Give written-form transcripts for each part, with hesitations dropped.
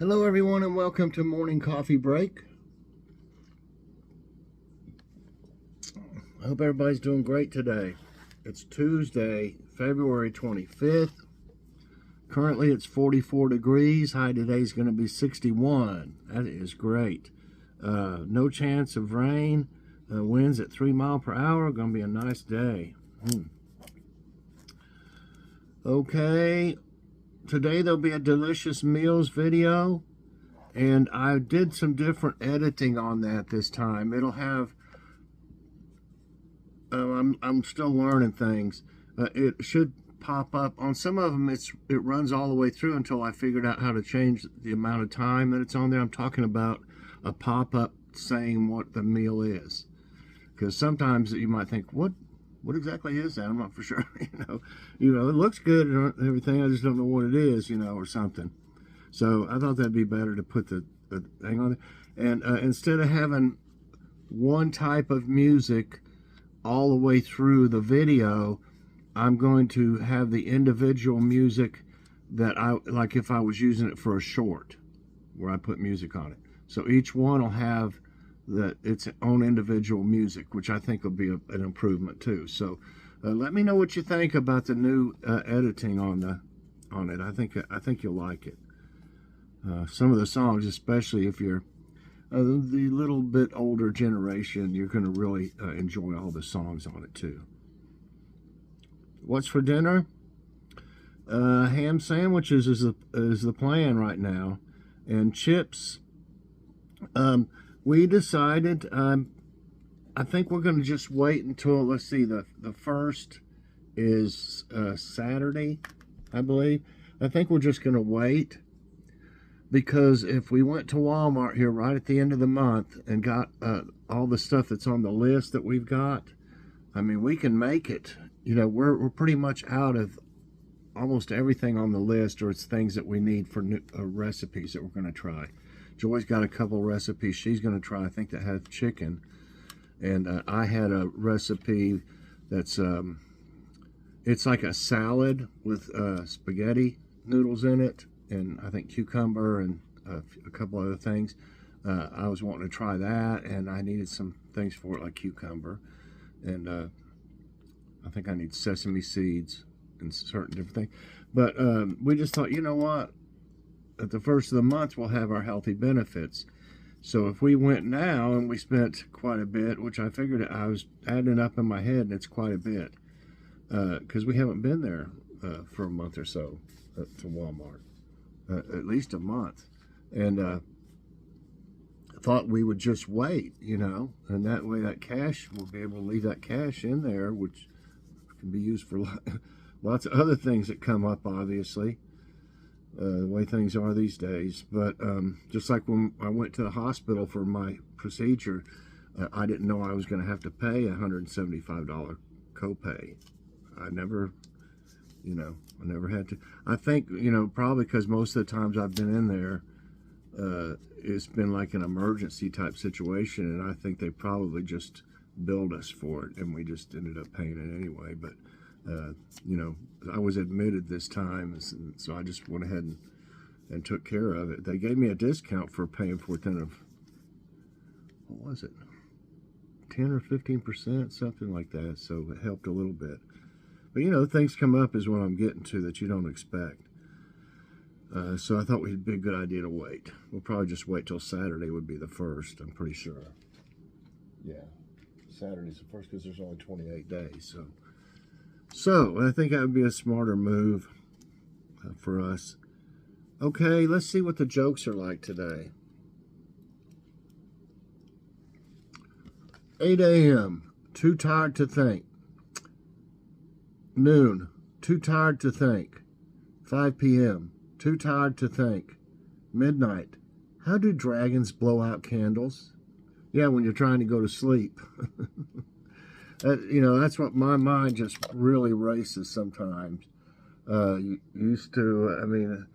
Hello everyone and welcome to Morning Coffee Break. I hope everybody's doing great today. It's Tuesday, February 25th. Currently it's 44 degrees. High today is going to be 61. That is great. No chance of rain. Winds at 3 miles per hour. Going to be a nice day. Okay. Today there'll be a delicious meals video, and I did some different editing on that this time. It'll have, I'm still learning things. It should pop up on some of them. It runs all the way through until I figured out how to change the amount of time that it's on there. I'm talking about a pop-up saying what the meal is, because sometimes you might think, what exactly is that? I'm not for sure. You know, it looks good and everything. I just don't know what it is, or something. So I thought that'd be better to put the thing on there. And instead of having one type of music all the way through the video, I'm going to have the individual music that like if I was using it for a short, where I put music on it. So each one will have its own individual music, which I think will be an improvement too. So let me know what you think about the new editing on it. I think you'll like it. Some of the songs, especially if you're the little bit older generation, you're going to really enjoy all the songs on it too. What's for dinner? Ham sandwiches is the plan right now, and chips. We decided, I think we're going to just wait until, let's see, the first is Saturday, I believe. I think we're just going to wait, because if we went to Walmart here right at the end of the month and got all the stuff that's on the list that we've got, I mean, we can make it. We're pretty much out of almost everything on the list, or it's things that we need for new recipes that we're going to try. Joy's got a couple recipes she's going to try, I think, that have chicken. And I had a recipe that's, it's like a salad with spaghetti noodles in it, and I think cucumber and a couple other things. I was wanting to try that, and I needed some things for it, like cucumber. And I think I need sesame seeds and certain different things. But we just thought, you know what? At the first of the month, we'll have our healthy benefits. So if we went now and we spent quite a bit, which I figured I was adding up in my head, and it's quite a bit, because we haven't been there for a month or so to Walmart, at least a month. And I thought we would just wait, and that way that cash, we'll be able to leave that cash in there, which can be used for lots of other things that come up, obviously. The way things are these days. But just like when I went to the hospital for my procedure, I didn't know I was going to have to pay a $175 copay. I never had to. I think, probably because most of the times I've been in there, it's been like an emergency type situation, and I think they probably just billed us for it, and we just ended up paying it anyway. But I was admitted this time, so I just went ahead and took care of it. They gave me a discount for paying for it, then of, what was it, 10 or 15%, something like that, so it helped a little bit. But things come up is what I'm getting to that you don't expect. So I thought it'd be a good idea to wait. We'll probably just wait till Saturday would be the first, I'm pretty sure. Yeah, Saturday's the first, because there's only 28 days, So I think that would be a smarter move for us. Okay, let's see what the jokes are like today. 8 a.m., too tired to think. Noon, too tired to think. 5 p.m., too tired to think. Midnight, how do dragons blow out candles? Yeah, when you're trying to go to sleep. That's what my mind just really races sometimes. Used to,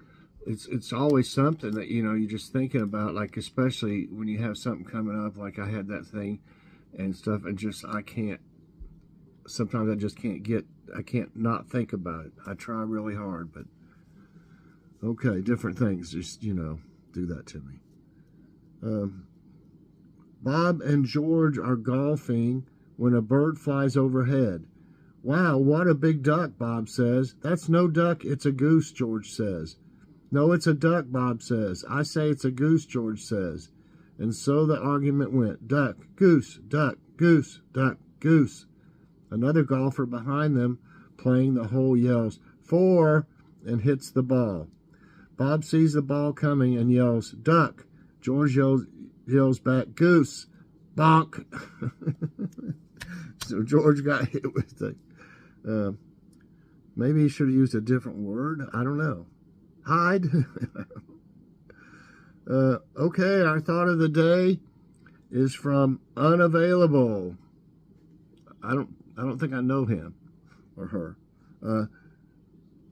it's always something that, you're just thinking about, like, especially when you have something coming up, like I had that thing and stuff, and sometimes I just can't not think about it. I try really hard, but okay, different things, just, do that to me. Bob and George are golfing when a bird flies overhead. Wow, what a big duck, Bob says. That's no duck, it's a goose, George says. No, it's a duck, Bob says. I say it's a goose, George says. And so the argument went. Duck, goose, duck, goose, duck, goose. Another golfer behind them playing the hole yells, 4, and hits the ball. Bob sees the ball coming and yells, duck. George yells back, goose, bonk. So George got hit with the, maybe he should have used a different word. I don't know. Hide. Okay, our thought of the day is from Unavailable. I don't think I know him or her.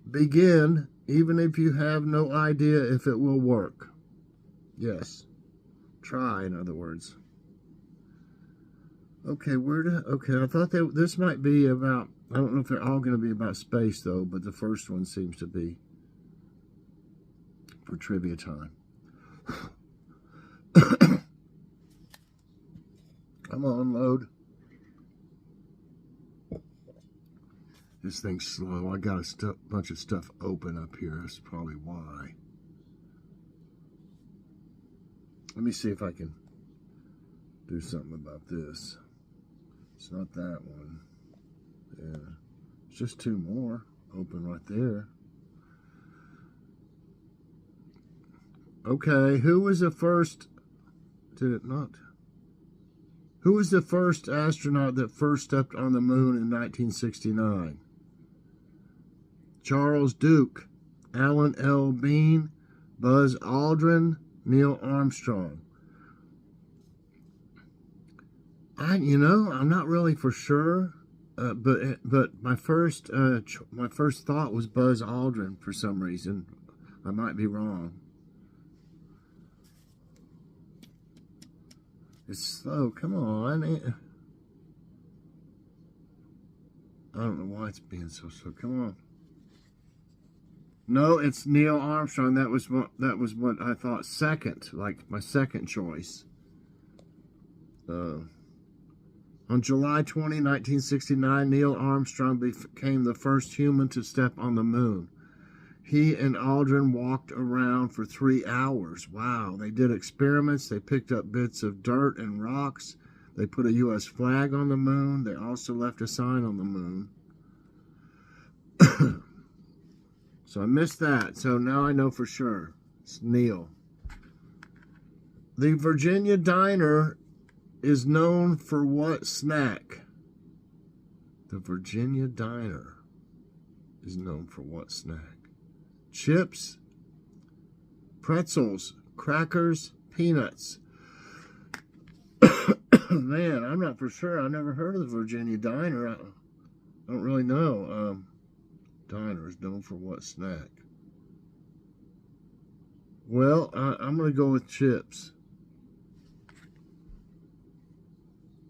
Begin, even if you have no idea if it will work. Yes. Try, in other words. Okay, I thought that this might be about, I don't know if they're all going to be about space, though, but the first one seems to be for trivia time. Come on, load. This thing's slow. I got a bunch of stuff open up here. That's probably why. Let me see if I can do something about this. It's not that one. Yeah. It's just 2 more open right there. Okay, who was the first? Did it not? Who was the first astronaut that first stepped on the moon in 1969? Charles Duke, Alan L. Bean, Buzz Aldrin, Neil Armstrong. I'm not really for sure, but my first thought was Buzz Aldrin for some reason. I might be wrong. It's slow. Come on. I don't know why it's being so slow. Come on. No, it's Neil Armstrong. That was what I thought second, like my second choice. On July 20, 1969, Neil Armstrong became the first human to step on the moon. He and Aldrin walked around for 3 hours. Wow. They did experiments. They picked up bits of dirt and rocks. They put a U.S. flag on the moon. They also left a sign on the moon. So I missed that. So now I know for sure. It's Neil. The Virginia Diner is known for what snack? The Virginia Diner is known for what snack? Chips, pretzels, crackers, peanuts. Man, I'm not for sure. I never heard of the Virginia Diner. I don't really know. Diner is known for what snack? Well, I'm going to go with chips.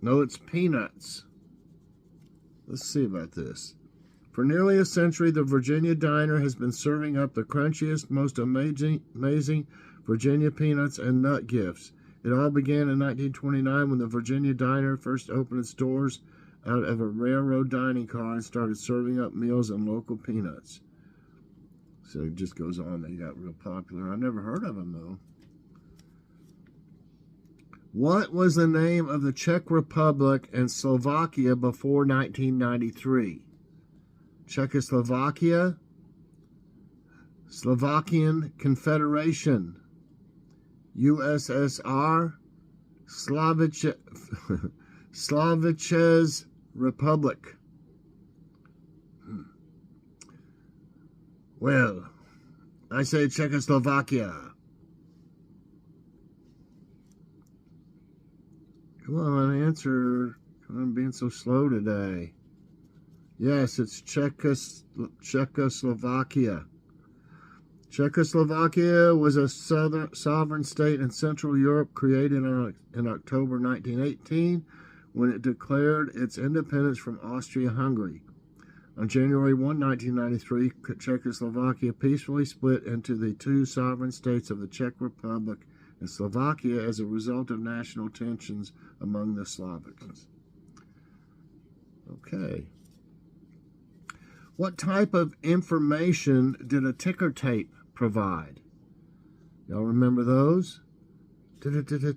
No, it's peanuts. Let's see about this. For nearly a century, the Virginia Diner has been serving up the crunchiest, most amazing Virginia peanuts and nut gifts. It all began in 1929 when the Virginia Diner first opened its doors out of a railroad dining car and started serving up meals and local peanuts. So it just goes on. They got real popular. I never heard of them, though. What was the name of the Czech Republic and Slovakia before 1993? Czechoslovakia, Slovakian Confederation, USSR, Slaviches Republic. Well, I say Czechoslovakia. Come on, answer. I'm being so slow today. Yes, it's Czechoslovakia. Czechoslovakia was a sovereign state in Central Europe created in October 1918 when it declared its independence from Austria-Hungary. On January 1, 1993, Czechoslovakia peacefully split into the two sovereign states of the Czech Republic and Slovakia as a result of national tensions among the Slavics. Okay. What type of information did a ticker tape provide? Y'all remember those? Paper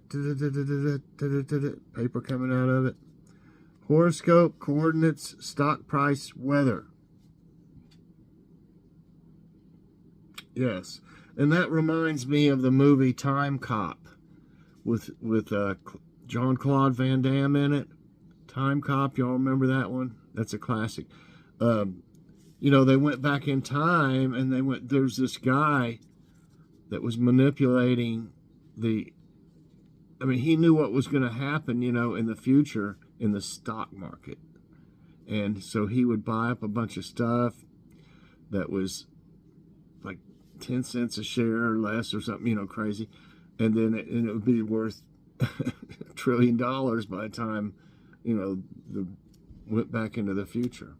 coming out of it. Horoscope, coordinates, stock price, weather. Yes. And that reminds me of the movie Time Cop with Jean-Claude Van Damme in it. Time Cop, y'all remember that one? That's a classic. You know, they went back in time and there's this guy that was manipulating he knew what was going to happen, you know, in the future in the stock market. And so he would buy up a bunch of stuff that was like 10 cents a share or less or something, you know, crazy. And then it would be worth $1 trillion by the time, you know, went back into the future.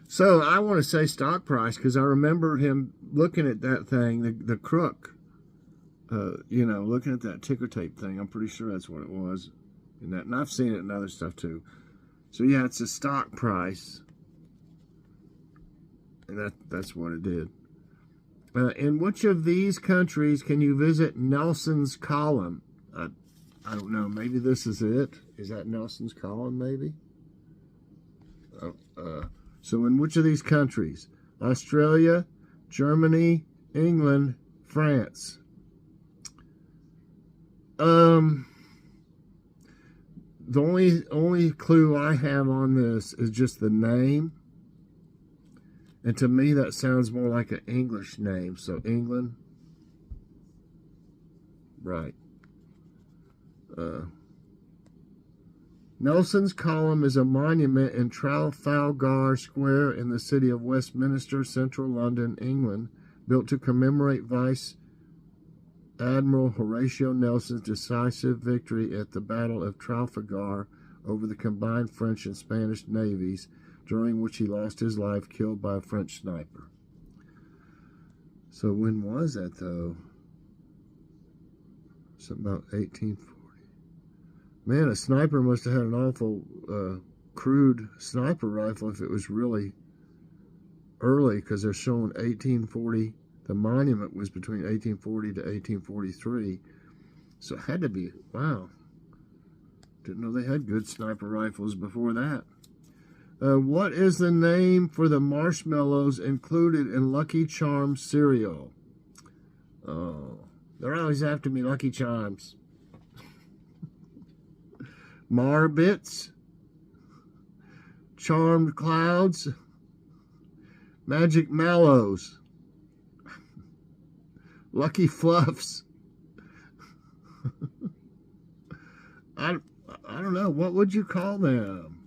So I want to say stock price because I remember him looking at that thing, the crook, you know, looking at that ticker tape thing. I'm pretty sure that's what it was. And I've seen it in other stuff too. So yeah, it's a stock price. And that's what it did. In which of these countries can you visit Nelson's Column? I don't know. Maybe this is it. Is that Nelson's Column, maybe? So in which of these countries? Australia, Germany, England, France. The only clue I have on this is just the name. And to me, that sounds more like an English name. So England. Right. Nelson's Column is a monument in Trafalgar Square in the city of Westminster, central London, England, built to commemorate Vice Admiral Horatio Nelson's decisive victory at the Battle of Trafalgar over the combined French and Spanish navies, during which he lost his life killed by a French sniper. So when was that, though? Something about 1840. Man, a sniper must have had an awful crude sniper rifle if it was really early, because they're showing 1840. The monument was between 1840 to 1843. So it had to be, wow. Didn't know they had good sniper rifles before that. What is the name for the marshmallows included in Lucky Charms cereal? Oh, they're always after me, Lucky Charms. Marbits, Charmed Clouds, Magic Mallows, Lucky Fluffs. I don't know. What would you call them?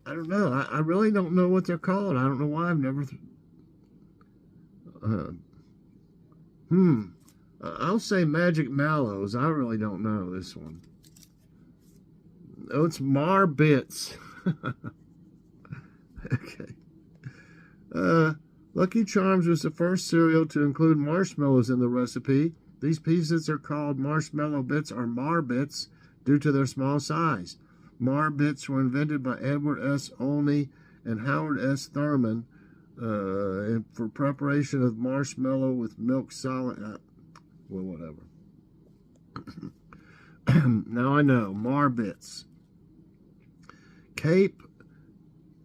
I don't know. I really don't know what they're called. I don't know why I've never... I'll say Magic Mallows. I really don't know this one. Oh, it's Marbits. Okay. Lucky Charms was the first cereal to include marshmallows in the recipe. These pieces are called marshmallow bits or Marbits due to their small size. Marbits were invented by Edward S. Olney and Howard S. Thurman for preparation of marshmallow with milk solid... well, whatever. Now I know. Marbits. Cape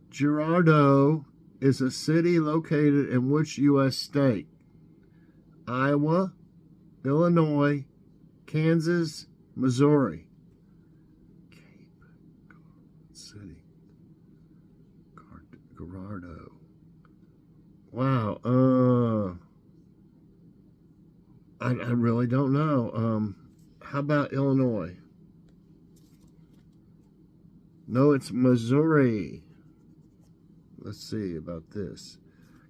Girardeau is a city located in which U.S. state? Iowa, Illinois, Kansas, Missouri. Cape City. Girardeau. Wow. I really don't know. How about Illinois? No, it's Missouri. Let's see about this.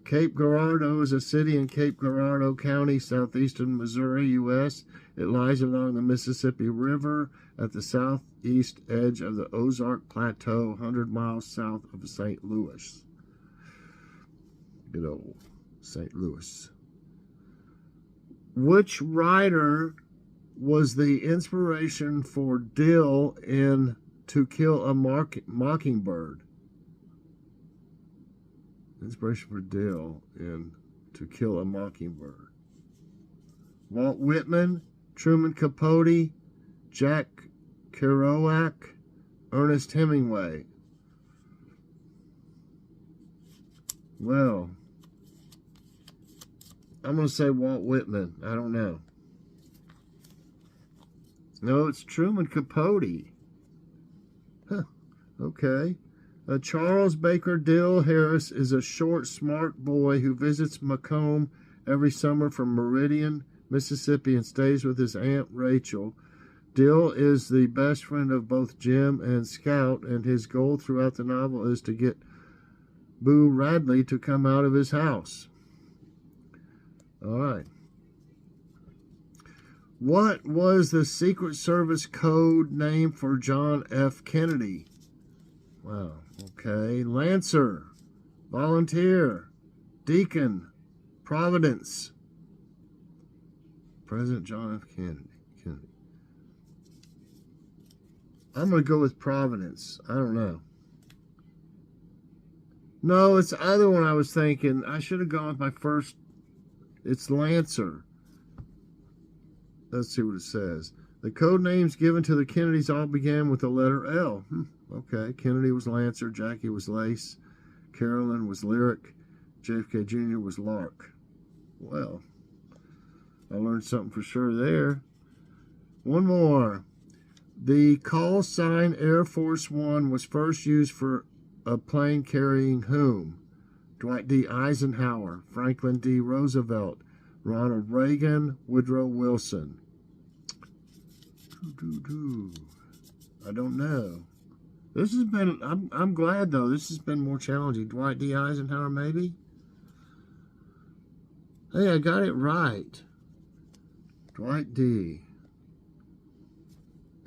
Cape Girardeau is a city in Cape Girardeau County, southeastern Missouri, U.S. It lies along the Mississippi River at the southeast edge of the Ozark Plateau, 100 miles south of St. Louis. Good old St. Louis. Which writer was the inspiration for Dill in To Kill a Mockingbird? Inspiration for Dill in To Kill a Mockingbird. Walt Whitman, Truman Capote, Jack Kerouac, Ernest Hemingway. Well, I'm going to say Walt Whitman. I don't know. No, it's Truman Capote. Huh. Okay. Charles Baker Dill Harris is a short, smart boy who visits Macomb every summer from Meridian, Mississippi, and stays with his Aunt Rachel. Dill is the best friend of both Jim and Scout, and his goal throughout the novel is to get Boo Radley to come out of his house. All right. What was the Secret Service code name for John F. Kennedy? Wow. Okay. Lancer, Volunteer, Deacon, Providence. President John F. Kennedy. I'm going to go with Providence. I don't know. No, it's the other one I was thinking. I should have gone with my first. It's Lancer. Let's see what it says. The code names given to the Kennedys all began with the letter L. Okay. Kennedy was Lancer. Jackie was Lace. Carolyn was Lyric. JFK Jr. was Lark. Well, I learned something for sure there. One more. The call sign Air Force One was first used for a plane carrying whom? Dwight D. Eisenhower, Franklin D. Roosevelt, Ronald Reagan, Woodrow Wilson. I don't know. This has been, I'm glad though, this has been more challenging. Dwight D. Eisenhower, maybe? Hey, I got it right. Dwight D.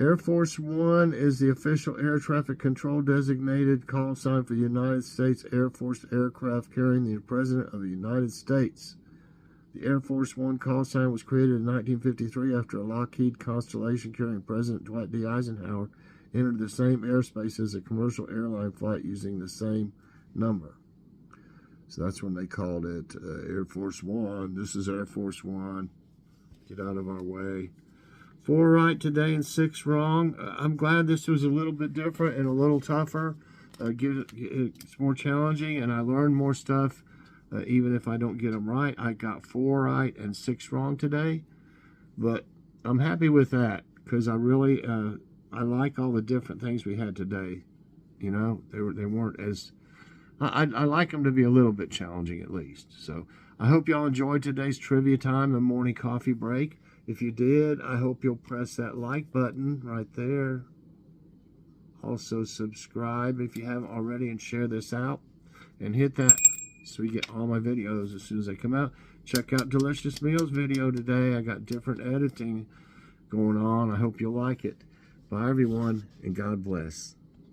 Air Force One is the official air traffic control designated call sign for the United States Air Force aircraft carrying the President of the United States. The Air Force One call sign was created in 1953 after a Lockheed Constellation carrying President Dwight D. Eisenhower entered the same airspace as a commercial airline flight using the same number. So that's when they called it Air Force One. This is Air Force One. Get out of our way. 4 right today and 6 wrong. I'm glad this was a little bit different and a little tougher. It's more challenging, and I learned more stuff. Even if I don't get them right, I got 4 right and 6 wrong today. But I'm happy with that because I really I like all the different things we had today. You know, they weren't as I like them to be a little bit challenging at least. So I hope y'all enjoyed today's trivia time and morning coffee break. If you did, I hope you'll press that like button right there. Also subscribe if you haven't already and share this out. And hit that so you get all my videos as soon as they come out. Check out Delicious Meals video today. I got different editing going on. I hope you'll like it. Bye everyone, and God bless.